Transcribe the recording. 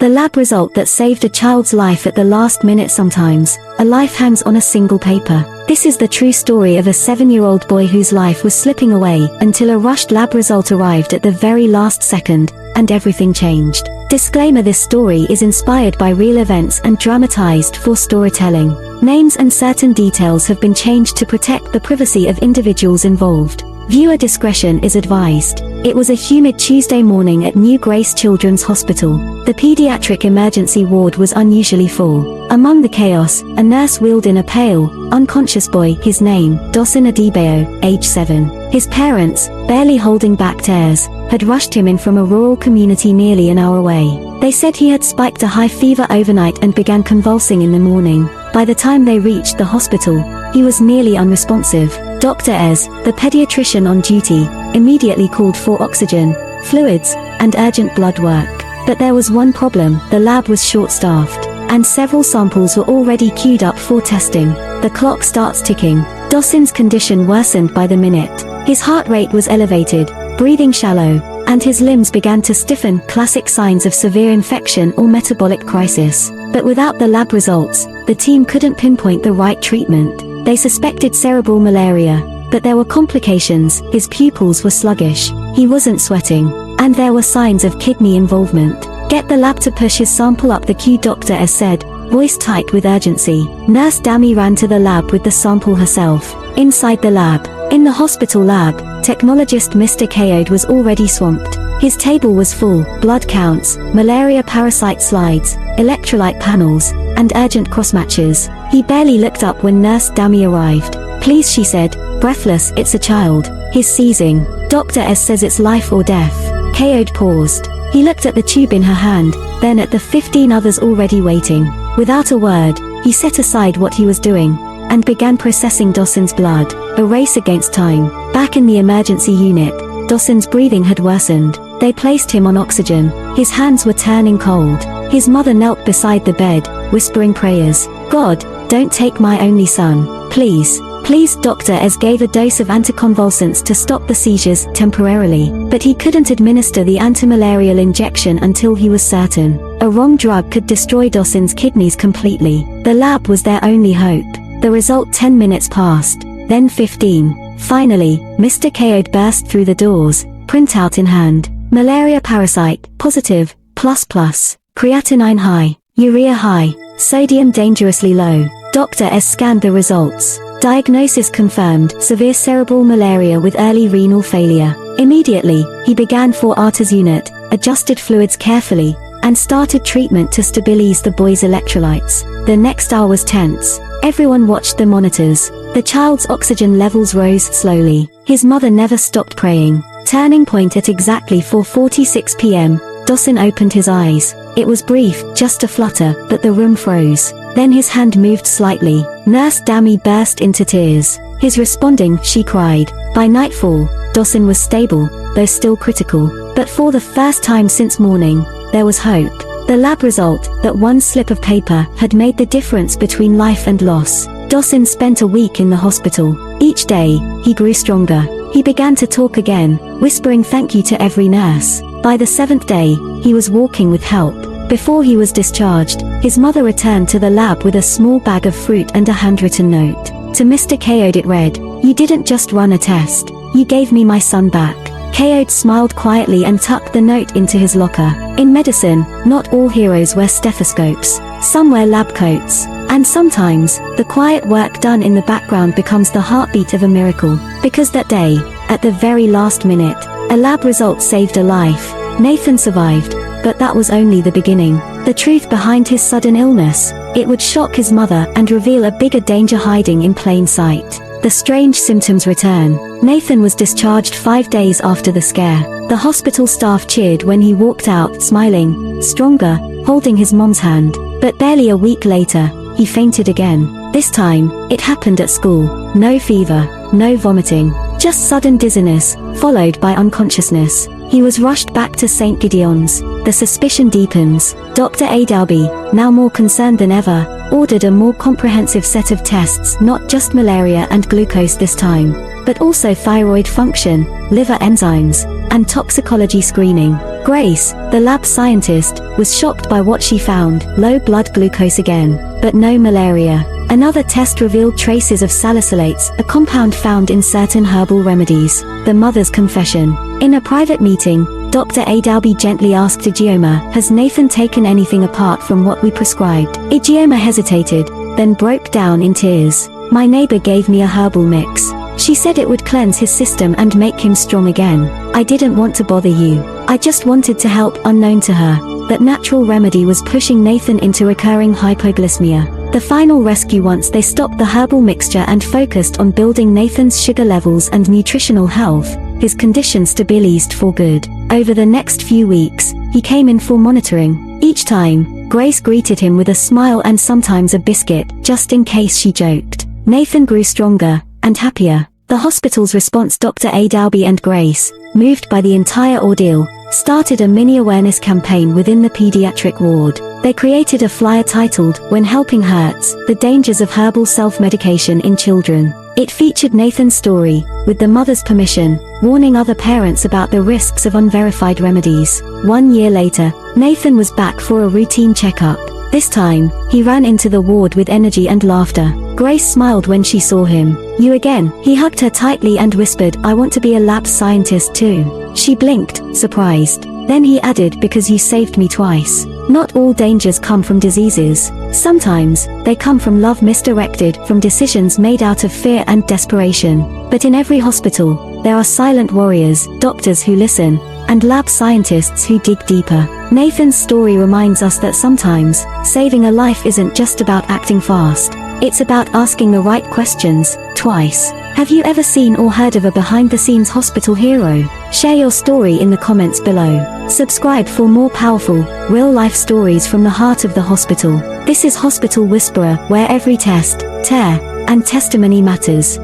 The lab result that saved a child's life at the last minute. Sometimes, a life hangs on a single paper. This is the true story of a 7-year-old boy whose life was slipping away until a rushed lab result arrived at the very last second, and everything changed. Disclaimer: this story is inspired by real events and dramatized for storytelling. Names and certain details have been changed to protect the privacy of individuals involved. Viewer discretion is advised. It was a humid Tuesday morning at New Grace Children's Hospital. The pediatric emergency ward was unusually full. Among the chaos, a nurse wheeled in a pale, unconscious boy, his name, Dawson Adebayo, age 7. His parents, barely holding back tears, had rushed him in from a rural community nearly an hour away. They said he had spiked a high fever overnight and began convulsing in the morning. By the time they reached the hospital, he was nearly unresponsive. Dr. Ez, the pediatrician on duty, immediately called for oxygen, fluids, and urgent blood work. But there was one problem: the lab was short-staffed, and several samples were already queued up for testing. The clock starts ticking. Dawson's condition worsened by the minute. His heart rate was elevated, breathing shallow, and his limbs began to stiffen, classic signs of severe infection or metabolic crisis. But without the lab results, the team couldn't pinpoint the right treatment. They suspected cerebral malaria, but there were complications. His pupils were sluggish, he wasn't sweating, and there were signs of kidney involvement. Get the lab to push his sample up the queue, Dr. Ez said, voice tight with urgency. Nurse Dami ran to the lab with the sample herself. Inside the lab, in the hospital lab, technologist Mr. Kayode was already swamped. His table was full: blood counts, malaria parasite slides, electrolyte panels, and urgent crossmatches. He barely looked up when Nurse Dami arrived. Please, she said, breathless, it's a child. He's seizing. Dr. Ez says it's life or death. Kayode paused. He looked at the tube in her hand, then at the 15 others already waiting. Without a word, he set aside what he was doing, and began processing Dawson's blood. A race against time. Back in the emergency unit, Dawson's breathing had worsened. They placed him on oxygen. His hands were turning cold. His mother knelt beside the bed, whispering prayers. God, don't take my only son. Please, please. Dr. Ez gave a dose of anticonvulsants to stop the seizures temporarily, but he couldn't administer the antimalarial injection until he was certain. A wrong drug could destroy Dawson's kidneys completely. The lab was their only hope. The result: 10 minutes passed, then 15. Finally, Mr. Kayode burst through the doors, printout in hand. Malaria parasite, positive, ++. Creatinine high, urea high, sodium dangerously low. Dr. Ez scanned the results. Diagnosis confirmed: severe cerebral malaria with early renal failure. Immediately, he began 4 Artas unit, adjusted fluids carefully, and started treatment to stabilize the boy's electrolytes. The next hour was tense. Everyone watched the monitors. The child's oxygen levels rose slowly. His mother never stopped praying. Turning point at exactly 4:46 p.m., Dawson opened his eyes. It was brief, just a flutter, but the room froze. Then his hand moved slightly. Nurse Dami burst into tears. He's responding, she cried. By nightfall, Dawson was stable, though still critical. But for the first time since morning, there was hope. The lab result, that one slip of paper, had made the difference between life and loss. Dawson spent a week in the hospital. Each day, he grew stronger. He began to talk again, whispering thank you to every nurse. By the 7th day, he was walking with help. Before he was discharged, his mother returned to the lab with a small bag of fruit and a handwritten note. To Mr. Kayode it read, "You didn't just run a test, you gave me my son back." Kayode smiled quietly and tucked the note into his locker. In medicine, not all heroes wear stethoscopes. Some wear lab coats. And sometimes, the quiet work done in the background becomes the heartbeat of a miracle. Because that day, at the very last minute, a lab result saved a life. Nathan survived, but that was only the beginning. The truth behind his sudden illness, it would shock his mother and reveal a bigger danger hiding in plain sight. The strange symptoms return. Nathan was discharged 5 days after the scare. The hospital staff cheered when he walked out, smiling, stronger, holding his mom's hand. But barely a week later, he fainted again. This time, it happened at school. No fever, no vomiting, just sudden dizziness, followed by unconsciousness. He was rushed back to St. Gideon's. The suspicion deepens. Dr. Adalby, now more concerned than ever, ordered a more comprehensive set of tests, not just malaria and glucose this time, but also thyroid function, liver enzymes, and toxicology screening. Grace, the lab scientist, was shocked by what she found: low blood glucose again, but no malaria. Another test revealed traces of salicylates, a compound found in certain herbal remedies. The mother's confession. In a private meeting, Dr. Adalby gently asked Ijeoma, "Has Nathan taken anything apart from what we prescribed?" Ijeoma hesitated, then broke down in tears. "My neighbor gave me a herbal mix. She said it would cleanse his system and make him strong again. I didn't want to bother you. I just wanted to help." Unknown to her, that natural remedy was pushing Nathan into recurring hypoglycemia. The final rescue once they stopped the herbal mixture and focused on building Nathan's sugar levels and nutritional health, his condition stabilized for good. Over the next few weeks, he came in for monitoring. Each time, Grace greeted him with a smile and sometimes a biscuit, just in case, she joked. Nathan grew stronger and happier. The hospital's response. Dr. Adalby and Grace, moved by the entire ordeal, started a mini awareness campaign within the pediatric ward. They created a flyer titled, "When Helping Hurts: The Dangers of Herbal Self-Medication in Children." It featured Nathan's story, with the mother's permission, warning other parents about the risks of unverified remedies. 1 year later, Nathan was back for a routine checkup. This time, he ran into the ward with energy and laughter. Grace smiled when she saw him. "You again?" He hugged her tightly and whispered, "I want to be a lab scientist too." She blinked, surprised. Then he added, "Because you saved me twice." Not all dangers come from diseases. Sometimes, they come from love misdirected, from decisions made out of fear and desperation. But in every hospital, there are silent warriors, doctors who listen, and lab scientists who dig deeper. Nathan's story reminds us that sometimes, saving a life isn't just about acting fast. It's about asking the right questions, twice. Have you ever seen or heard of a behind-the-scenes hospital hero? Share your story in the comments below. Subscribe for more powerful, real-life stories from the heart of the hospital. This is Hospital Whisperer, where every test, tear, and testimony matters.